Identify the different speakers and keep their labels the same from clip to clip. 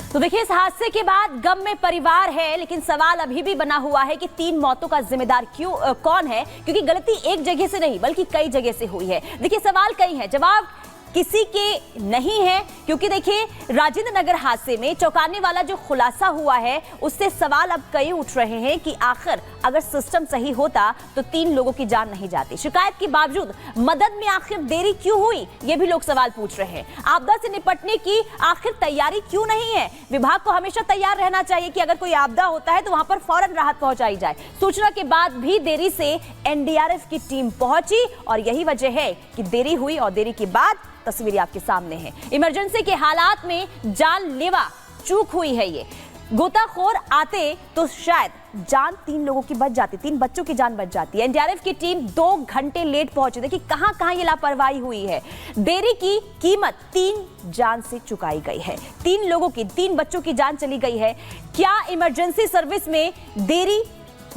Speaker 1: तो देखिए, इस हादसे के बाद गम में परिवार है, लेकिन सवाल अभी भी बना हुआ है कि 3 मौतों का जिम्मेदार कौन है, क्योंकि गलती एक जगह से नहीं बल्कि कई जगह से हुई है। देखिए, सवाल कई हैं, जवाब किसी के नहीं है, क्योंकि देखिए राजेंद्र नगर हादसे में चौंकाने वाला जो खुलासा हुआ है उससे सवाल अब कई उठ रहे हैं कि आखिर अगर सिस्टम सही होता तो 3 लोगों की जान नहीं जाती। शिकायत के बावजूद मदद में आखिर देरी क्यों हुई, ये भी लोग सवाल पूछ रहे हैं। आपदा से निपटने की आखिर तैयारी क्यों नहीं है? विभाग को हमेशा तैयार रहना चाहिए कि अगर कोई आपदा होता है तो वहां पर फौरन राहत पहुंचाई जाए। सूचना के बाद भी देरी से एनडीआरएफ की टीम पहुंची और यही वजह है कि देरी हुई और देरी के बाद तस्वीरें आपके सामने हैं। इमरजेंसी के हालात में जानलेवा चूक हुई है। ये गोताखोर आते तो शायद जान 3 लोगों की बच जाती, 3 बच्चों की जान बच जाती है। एनडीआरएफ की टीम 2 घंटे लेट पहुंची। देखिए कहां ये लापरवाही हुई है। देरी की कीमत 3 जान से चुकाई गई है। 3 लोगों की, 3 बच्चों की जान चली गई है। क्या इमरजेंसी सर्विस में देरी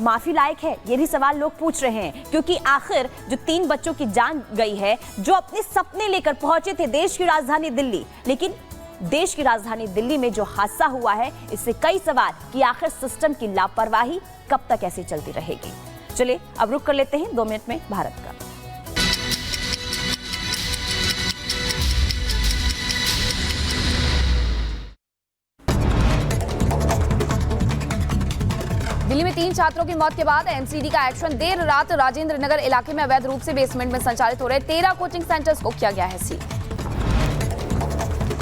Speaker 1: माफी लायक है? ये भी सवाल लोग पूछ रहे हैं, क्योंकि आखिर जो 3 बच्चों की जान गई है, जो अपने सपने लेकर पहुंचे थे देश की राजधानी दिल्ली, लेकिन देश की राजधानी दिल्ली में जो हादसा हुआ है, इससे कई सवाल कि आखिर सिस्टम की लापरवाही कब तक ऐसे चलती रहेगी। चलिए अब रुक कर लेते हैं 2 मिनट में भारत का।
Speaker 2: दिल्ली में 3 छात्रों की मौत के बाद एमसीडी का एक्शन। देर रात राजेंद्र नगर इलाके में अवैध रूप से बेसमेंट में संचालित हो रहे 13 कोचिंग सेंटर्स को किया गया है सील।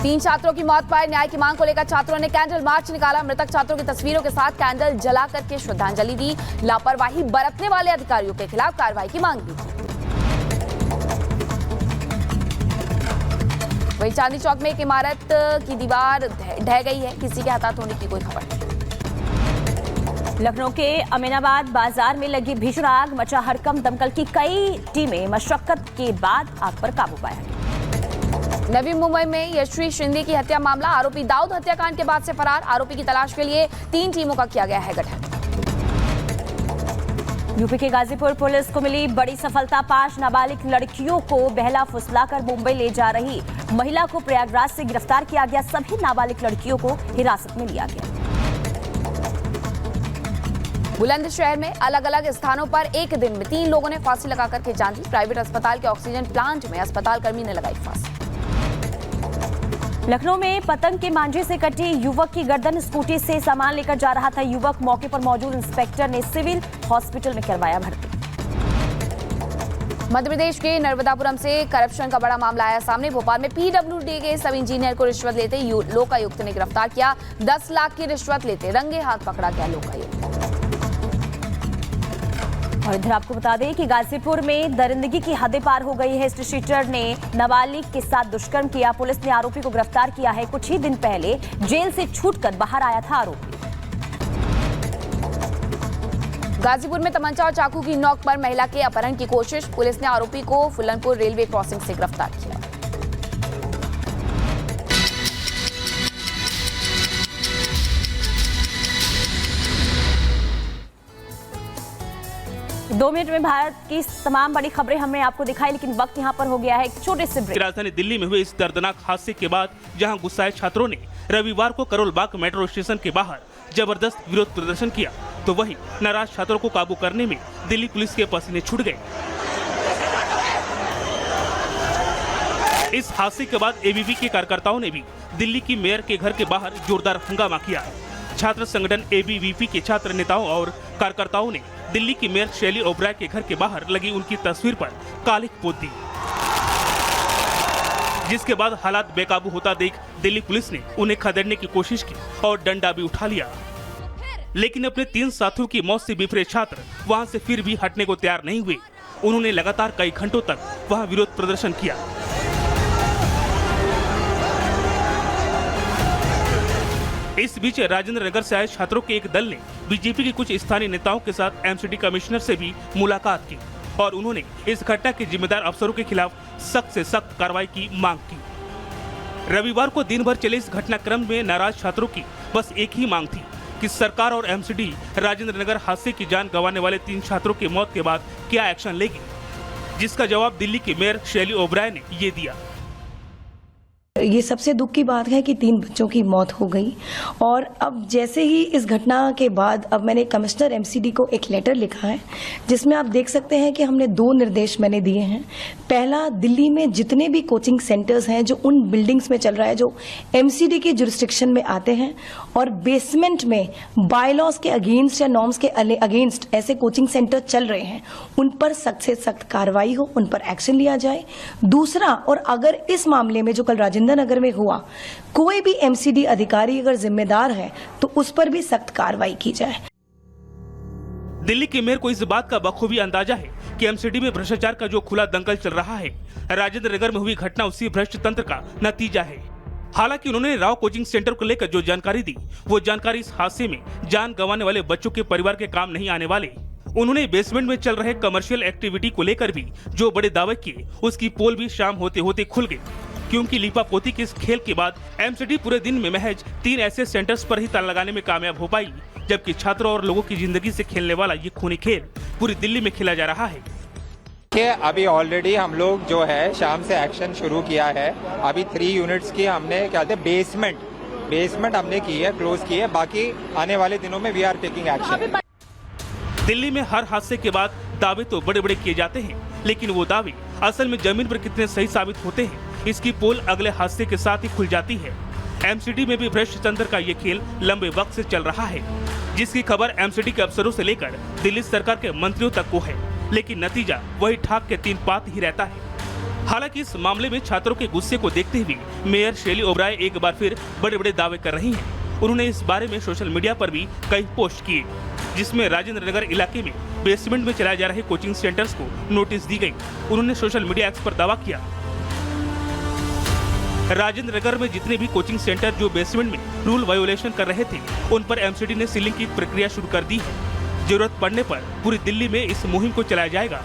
Speaker 2: 3 छात्रों की मौत पर न्याय की मांग को लेकर छात्रों ने कैंडल मार्च निकाला। मृतक छात्रों की तस्वीरों के साथ कैंडल जला करके श्रद्धांजलि दी। लापरवाही बरतने वाले अधिकारियों के खिलाफ कार्रवाई की मांग भी की। वहीं चांदनी चौक में एक इमारत की दीवार ढह गई है, किसी के हताहत होने की कोई खबर नहीं।
Speaker 1: लखनऊ के अमीनाबाद बाजार में लगी भीषण आग, मचा हड़कंप। दमकल की कई टीमें मशक्कत के बाद आग पर काबू पाया गया।
Speaker 2: नवी मुंबई में यशवी शिंदे की हत्या मामला। आरोपी दाऊद हत्याकांड के बाद से फरार। आरोपी की तलाश के लिए 3 टीमों का किया गया है गठन।
Speaker 1: यूपी के गाजीपुर पुलिस को मिली बड़ी सफलता। 5 नाबालिग लड़कियों को बहला फुसलाकर मुंबई ले जा रही महिला को प्रयागराज से गिरफ्तार किया गया। सभी नाबालिग लड़कियों को हिरासत में लिया गया।
Speaker 2: बुलंदशहर में अलग अलग स्थानों पर एक दिन में 3 लोगों ने फांसी लगाकर के जान दी। प्राइवेट अस्पताल के ऑक्सीजन प्लांट में अस्पताल कर्मी ने लगाई फांसी।
Speaker 1: लखनऊ में पतंग के मांझे से कटी युवक की गर्दन। स्कूटी से सामान लेकर जा रहा था युवक। मौके पर मौजूद इंस्पेक्टर ने सिविल हॉस्पिटल में करवाया भर्ती।
Speaker 2: मध्य प्रदेश के नर्मदापुरम से करप्शन का बड़ा मामला आया सामने। भोपाल में पीडब्ल्यूडी के सब इंजीनियर को रिश्वत लेते लोकायुक्त ने गिरफ्तार किया। 10 लाख की रिश्वत लेते रंगे हाथ पकड़ा गया लोकायुक्त।
Speaker 1: और इधर आपको बता दें कि गाजीपुर में दरिंदगी की हदें पार हो गई है। स्ट्रीट शीटर ने नाबालिग के साथ दुष्कर्म किया। पुलिस ने आरोपी को गिरफ्तार किया है। कुछ ही दिन पहले जेल से छूटकर बाहर आया था आरोपी।
Speaker 2: गाजीपुर में तमंचा और चाकू की नोक पर महिला के अपहरण की कोशिश। पुलिस ने आरोपी को फुलनपुर रेलवे क्रॉसिंग से गिरफ्तार किया।
Speaker 1: दो मिनट में भारत की तमाम बड़ी खबरें हमने आपको दिखाई, लेकिन वक्त यहाँ पर हो गया है एक छोटे से ब्रेक।
Speaker 3: राजधानी दिल्ली में हुए इस दर्दनाक हादसे के बाद जहां गुस्साए छात्रों ने रविवार को करोल बाग मेट्रो स्टेशन के बाहर जबरदस्त विरोध प्रदर्शन किया, तो वहीं नाराज छात्रों को काबू करने में दिल्ली पुलिस के पसीने छूट गए। इस हादसे के बाद एबीवी के कार्यकर्ताओं ने भी दिल्ली की मेयर के घर के बाहर जोरदार हंगामा किया। छात्र संगठन एबीवीपी के छात्र नेताओं और कार्यकर्ताओं ने दिल्ली की मेयर शैली ओबराय के घर के बाहर लगी उनकी तस्वीर पर कालिख पोत दी, जिसके बाद हालात बेकाबू होता देख दिल्ली पुलिस ने उन्हें खदेड़ने की कोशिश की और डंडा भी उठा लिया। लेकिन अपने 3 साथियों की मौत से बिफरे छात्र वहां से फिर भी हटने को तैयार नहीं हुए। उन्होंने लगातार कई घंटों तक वहां विरोध प्रदर्शन किया। इस बीच राजेंद्र नगर से आए छात्रों के एक दल ने बीजेपी के कुछ स्थानीय नेताओं के साथ एमसीडी कमिश्नर से भी मुलाकात की और उन्होंने इस घटना के जिम्मेदार अफसरों के खिलाफ सख्त से सख्त कार्रवाई की मांग की। रविवार को दिन भर चले इस घटनाक्रम में नाराज छात्रों की बस एक ही मांग थी कि सरकार और एमसीडी राजेंद्र नगर हादसे की जान गंवाने वाले 3 छात्रों की मौत के बाद क्या एक्शन लेगी, जिसका जवाब दिल्ली की मेयर शैली ओबराय ने ये दिया।
Speaker 4: ये सबसे दुख की बात है कि 3 बच्चों की मौत हो गई और अब जैसे ही इस घटना के बाद अब मैंने कमिश्नर एमसीडी को एक लेटर लिखा है जिसमें आप देख सकते हैं कि हमने 2 निर्देश मैंने दिए हैं। पहला, दिल्ली में जितने भी कोचिंग सेंटर्स हैं जो उन बिल्डिंग्स में चल रहा है जो एमसीडी के जुरिस्डिक्शन में आते हैं और बेसमेंट में बायलॉज के अगेंस्ट या नॉर्म्स के अगेंस्ट ऐसे कोचिंग सेंटर चल रहे हैं, उन पर सख्त से सख्त कार्रवाई हो, उन पर एक्शन लिया जाए। दूसरा, और अगर इस मामले में जो कल राजेंद्र नगर में हुआ कोई भी एमसीडी अधिकारी अगर जिम्मेदार है तो उस पर भी सख्त कार्रवाई की जाए।
Speaker 3: दिल्ली के मेयर को इस बात का बखूबी अंदाजा है कि एमसीडी में भ्रष्टाचार का जो खुला दंगल चल रहा है, राजेंद्र नगर में हुई घटना उसी भ्रष्ट तंत्र का नतीजा है। हालांकि उन्होंने राव कोचिंग सेंटर को लेकर जो जानकारी दी, वो जानकारी इस हादसे में जान गंवाने वाले बच्चों के परिवार के काम नहीं आने वाले। उन्होंने बेसमेंट में चल रहे कमर्शियल एक्टिविटी को लेकर भी जो बड़े दावे किए, उसकी पोल भी शाम होते होते खुल गई, क्योंकि लीपापोती के इस खेल के बाद एमसीडी पूरे दिन में महज 3 ऐसे सेंटर्स पर ही ताला लगाने में कामयाब हो पाई, जबकि छात्रों और लोगों की जिंदगी से खेलने वाला ये खूनी खेल पूरी दिल्ली में खेला जा रहा है।
Speaker 5: अभी ऑलरेडी हम लोग जो है शाम से एक्शन शुरू किया है। अभी 3 यूनिट्स की हमने क्या कहते हैं बेसमेंट हमने की है, क्लोज की है। बाकी आने वाले दिनों में we are taking action.
Speaker 3: Delhi में हर हादसे के बाद दावे तो बड़े बड़े किए जाते हैं, लेकिन वो दावे असल में जमीन पर कितने सही साबित होते हैं, इसकी पोल अगले हादसे के साथ ही खुल जाती है। एमसीडी में भी भ्रष्ट तंत्र का ये खेल लंबे वक्त से चल रहा है, जिसकी खबर एमसीडी के अफसरों से लेकर दिल्ली सरकार के मंत्रियों तक को है, लेकिन नतीजा वही ठाक के 3 पात ही रहता है। हालांकि इस मामले में छात्रों के गुस्से को देखते हुए मेयर शैली ओबराय एक बार फिर बड़े बड़े दावे कर रही हैं। उन्होंने इस बारे में सोशल मीडिया पर भी कई पोस्ट किए, जिसमें राजेंद्र नगर इलाके में बेसमेंट में चलाए जा रहे कोचिंग सेंटर्स को नोटिस दी गई। उन्होंने सोशल मीडिया एक्स पर दावा किया, राजेंद्र नगर में जितने भी कोचिंग सेंटर जो बेसमेंट में रूल वायोलेशन कर रहे थे, उन पर एमसीडी ने सीलिंग की प्रक्रिया शुरू कर दी है। जरूरत पड़ने पर पूरी दिल्ली में इस मुहिम को चलाया जाएगा।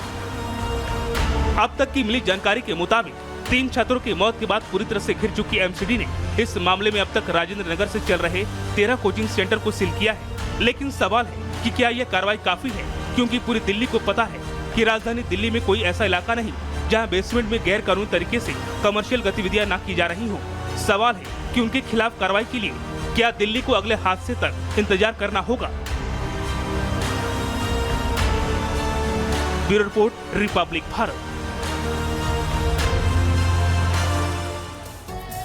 Speaker 3: अब तक की मिली जानकारी के मुताबिक 3 छात्रों की मौत के बाद पूरी तरह से घिर चुकी एमसीडी ने इस मामले में अब तक राजेंद्र नगर से चल रहे 13 कोचिंग सेंटर को सील किया है। लेकिन सवाल है कि क्या यह कार्रवाई काफी है, क्योंकि पूरी दिल्ली को पता है कि राजधानी दिल्ली में कोई ऐसा इलाका नहीं जहां बेसमेंट में गैर कानूनी तरीके से कमर्शियल गतिविधियां न की जा रही हो। सवाल है कि उनके खिलाफ कार्रवाई के लिए क्या दिल्ली को अगले हादसे तक इंतजार करना होगा। Bureau report, Republic Bharat.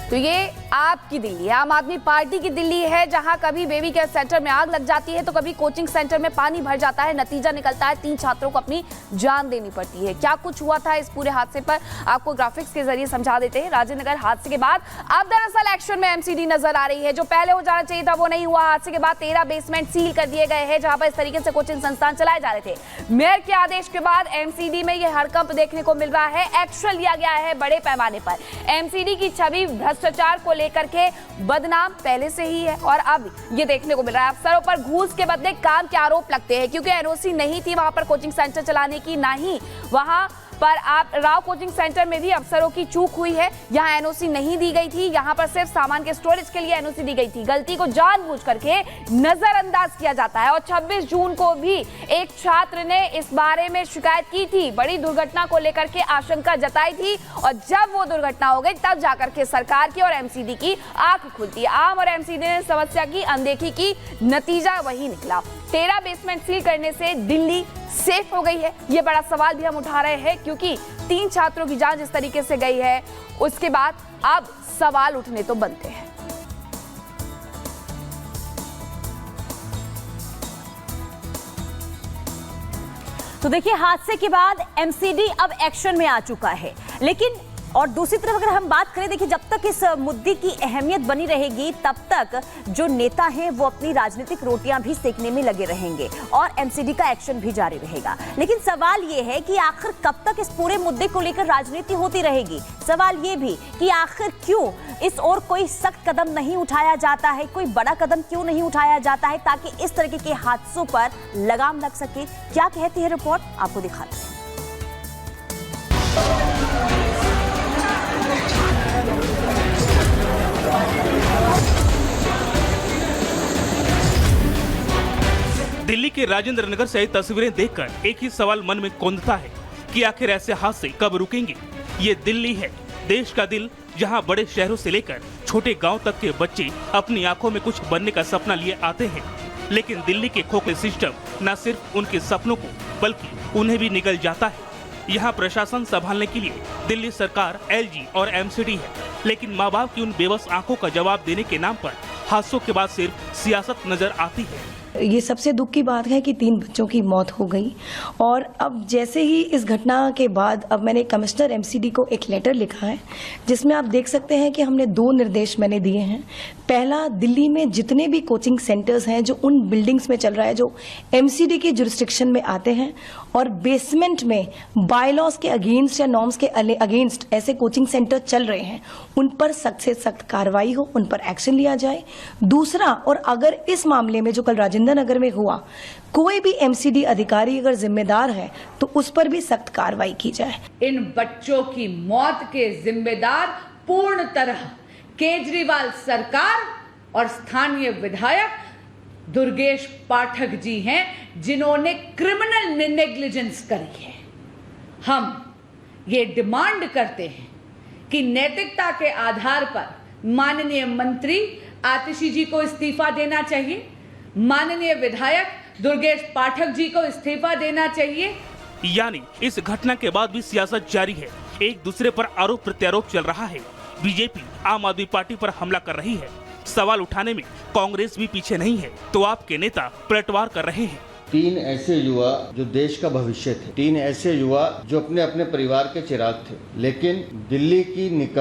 Speaker 2: तो ये आपकी दिल्ली, आम आदमी पार्टी की दिल्ली है, जहां कभी बेबी केयर सेंटर में आग लग जाती है तो कभी कोचिंग सेंटर में पानी भर जाता है। नतीजा निकलता है 3 छात्रों को अपनी जान देनी पड़ती है। क्या कुछ हुआ था इस पूरे हादसे पर आपको ग्राफिक्स के जरिए समझा देते हैं। राजेंद्र नगर हादसे के बाद अब दरअसल एक्शन में एमसीडी नजर आ रही है। जो पहले हो जाना चाहिए था वो नहीं हुआ। हादसे के बाद 13 बेसमेंट सील कर दिए गए हैं, जहां पर इस तरीके से कोचिंग संस्थान चलाए जा रहे थे। मेयर के आदेश के बाद एमसीडी में यह हड़कंप देखने को मिल रहा है। एक्शन लिया गया है बड़े पैमाने पर। एमसीडी की छवि भ्रष्टाचार को लेकर के बदनाम पहले से ही है और अब ये देखने को मिल रहा है अफसरों पर घूस के बदले काम के आरोप लगते हैं, क्योंकि एनओसी नहीं थी वहां पर कोचिंग सेंटर चलाने की, ना ही वहां पर आप राव कोचिंग सेंटर में भी अफसरों की चूक हुई है। यहाँ एनओसी नहीं दी गई थी, यहाँ पर सिर्फ सामान के स्टोरेज के लिए एनओसी दी गई थी। गलती को जानबूझ करके नजरअंदाज किया जाता है। और 26 जून को भी एक छात्र ने इस बारे में शिकायत की थी, बड़ी दुर्घटना को लेकर के आशंका जताई थी, और जब वो दुर्घटना हो गई तब जाकर के सरकार की और एमसीडी की आंख खुलती है। आम और एमसीडी ने समस्या की अनदेखी की, नतीजा वही निकला। 13 बेसमेंट सील करने से दिल्ली सेफ हो गई है। ये बड़ा सवाल भी हम उठा रहे हैं, क्योंकि 3 छात्रों की जान जिस तरीके से गई है, उसके बाद अब सवाल उठने तो बनते हैं।
Speaker 1: तो देखिए, हादसे के बाद एमसीडी अब एक्शन में आ चुका है। लेकिन और दूसरी तरफ अगर हम बात करें, देखिए, जब तक इस मुद्दे की अहमियत बनी रहेगी तब तक जो नेता हैं वो अपनी राजनीतिक रोटियां भी सेकने में लगे रहेंगे और एमसीडी का एक्शन भी जारी रहेगा। लेकिन सवाल ये है कि आखिर कब तक इस पूरे मुद्दे को लेकर राजनीति होती रहेगी। सवाल ये भी कि आखिर क्यों इस ओर कोई सख्त कदम नहीं उठाया जाता है, कोई बड़ा कदम क्यों नहीं उठाया जाता है, ताकि इस तरीके के हादसों पर लगाम लग सके। क्या कहती है रिपोर्ट, आपको दिखाते हैं।
Speaker 3: दिल्ली के राजेंद्र नगर से तस्वीरें देखकर एक ही सवाल मन में कौंधता है कि आखिर ऐसे हादसे कब रुकेंगे। ये दिल्ली है, देश का दिल, जहां बड़े शहरों से लेकर छोटे गांव तक के बच्चे अपनी आंखों में कुछ बनने का सपना लिए आते हैं, लेकिन दिल्ली के खोखले सिस्टम न सिर्फ उनके सपनों को बल्कि उन्हें भी निगल जाता है। यहाँ प्रशासन संभालने के लिए दिल्ली सरकार, LG और MCD है, लेकिन माँ बाप की उन बेबस आंखों का जवाब देने के नाम पर हादसों के बाद सिर्फ सियासत नजर आती है।
Speaker 4: ये सबसे दुख की बात है कि 3 बच्चों की मौत हो गई और अब जैसे ही इस घटना के बाद अब मैंने कमिश्नर MCD को एक लेटर लिखा है जिसमें आप देख सकते हैं कि हमने 2 निर्देश मैंने दिए हैं। पहला, दिल्ली में जितने भी कोचिंग सेंटर्स हैं जो उन बिल्डिंग्स में चल रहा है जो MCD के जुरिस्डिक्शन में आते हैं और बेसमेंट में बायलॉज के अगेंस्ट या नॉर्म्स के अगेंस्ट ऐसे कोचिंग सेंटर चल रहे हैं, उन पर सख्त से सख्त कार्रवाई हो, उन पर एक्शन लिया जाए। दूसरा, और अगर इस मामले में जो कल राजेंद्र नगर में हुआ कोई भी MCD अधिकारी अगर जिम्मेदार है तो उस पर भी सख्त कार्रवाई की जाए।
Speaker 6: इन बच्चों की मौत के जिम्मेदार पूर्ण तरह केजरीवाल सरकार और स्थानीय विधायक दुर्गेश पाठक जी हैं, जिन्होंने क्रिमिनल नेग्लिजेंस करी है। हम ये डिमांड करते हैं कि नैतिकता के आधार पर माननीय मंत्री आतिशी जी को इस्तीफा देना चाहिए, माननीय विधायक दुर्गेश पाठक जी को इस्तीफा देना चाहिए।
Speaker 3: यानी इस घटना के बाद भी सियासत जारी है, एक दूसरे पर आरोप प्रत्यारोप चल रहा है। बीजेपी आम आदमी पार्टी पर हमला कर रही है, सवाल उठाने में कांग्रेस भी पीछे नहीं है, तो आपके नेता पलटवार कर रहे हैं।
Speaker 7: 3 ऐसे युवा जो देश का भविष्य थे, 3 ऐसे युवा जो अपने अपने परिवार के चिराग थे, लेकिन दिल्ली की निकम